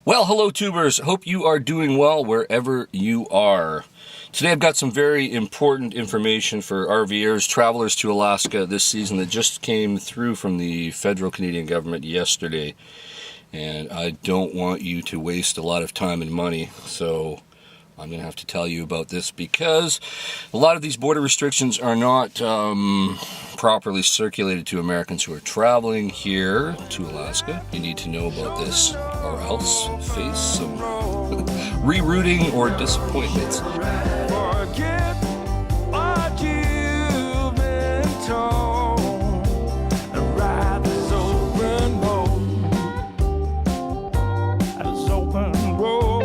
Well, hello tubers. Hope you are doing well wherever you are. Today I've got some very important information for RVers, travelers to Alaska this season that just came through from the federal Canadian government yesterday. And I don't want you to waste a lot of time and money, so I'm going to have to tell you about this because a lot of these border restrictions are not properly circulated to Americans who are traveling here to Alaska. You need to know about this or else face some rerouting or disappointments. Forget what you've been told and ride this open road. This open road.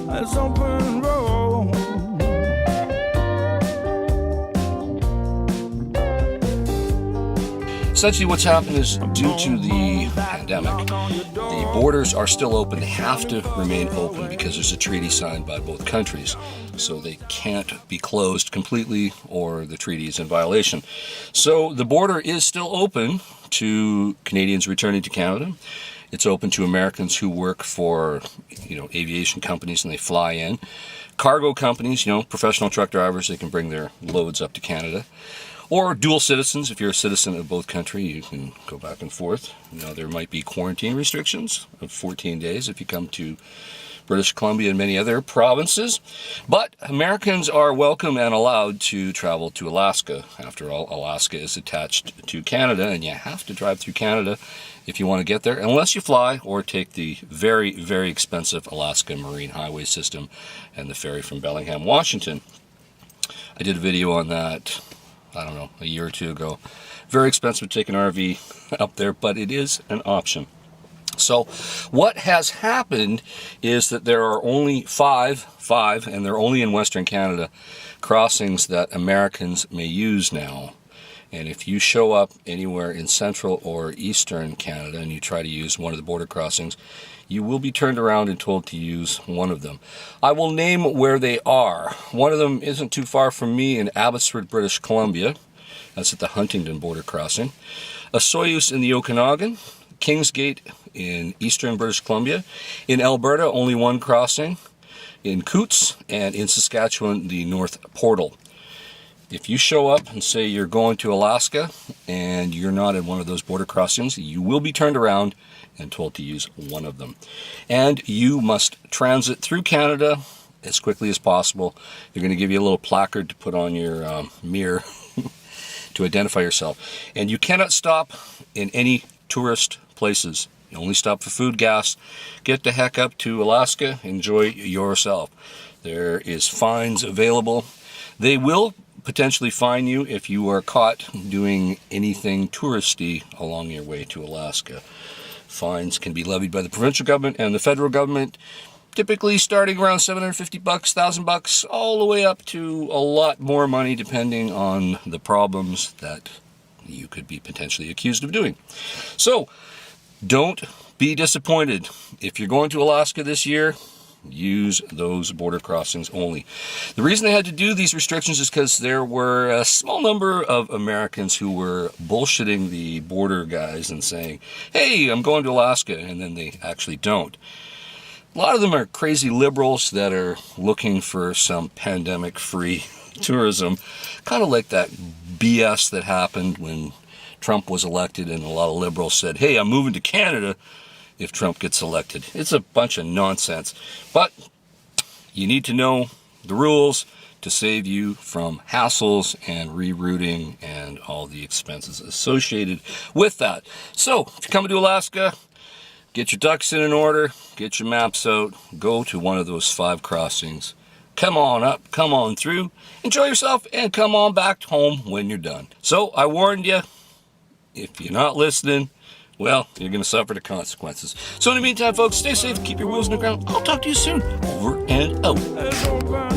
This open road. Essentially what's happened is due to the pandemic, the borders are still open. They have to remain open because there's a treaty signed by both countries. So they can't be closed completely or the treaty is in violation. So the border is still open to Canadians returning to Canada. It's open to Americans who work for, aviation companies and they fly in. Cargo companies, professional truck drivers, they can bring their loads up to Canada. Or dual citizens, if you're a citizen of both countries, you can go back and forth. There might be quarantine restrictions of 14 days if you come to British Columbia and many other provinces. But Americans are welcome and allowed to travel to Alaska. After all, Alaska is attached to Canada, and you have to drive through Canada if you want to get there, unless you fly or take the very, very expensive Alaska Marine Highway System and the ferry from Bellingham, Washington. I did a video on that, a year or two ago. Very expensive to take an RV up there, but it is an option. So what has happened is that there are only five, and they're only in Western Canada, crossings that Americans may use now. And if you show up anywhere in Central or Eastern Canada and you try to use one of the border crossings, you will be turned around and told to use one of them. I will name where they are. One of them isn't too far from me in Abbotsford, British Columbia. That's at the Huntington border crossing. Osoyoos in the Okanagan. Kingsgate in Eastern British Columbia. In Alberta, only one crossing. In Coutts, and in Saskatchewan, the North Portal. If you show up and say you're going to Alaska and you're not in one of those border crossings, you will be turned around and told to use one of them. And you must transit through Canada as quickly as possible. They're going to give you a little placard to put on your mirror to identify yourself. And you cannot stop in any tourist places. You only stop for food, gas. Get the heck up to Alaska. Enjoy yourself. There is fines available. They will potentially fine you if you are caught doing anything touristy along your way to Alaska. Fines can be levied by the provincial government and the federal government, typically starting around $750, $1,000, all the way up to a lot more money depending on the problems that you could be potentially accused of doing. So, don't be disappointed. If you're going to Alaska this year, use those border crossings only. The reason they had to do these restrictions is because there were a small number of Americans who were bullshitting the border guys and saying, hey, I'm going to Alaska, and then they actually don't. A lot of them are crazy liberals that are looking for some pandemic-free tourism, kind of like that BS that happened when Trump was elected and a lot of liberals said, hey, I'm moving to Canada if Trump gets elected. It's a bunch of nonsense. But you need to know the rules to save you from hassles and rerouting and all the expenses associated with that. So, if you're coming to Alaska, get your ducks in order, get your maps out, go to one of those 5 crossings. Come on up, come on through, enjoy yourself, and come on back home when you're done. So, I warned you, if you're not listening, well, you're going to suffer the consequences. So in the meantime, folks, stay safe, keep your wheels in the ground. I'll talk to you soon. Over and out.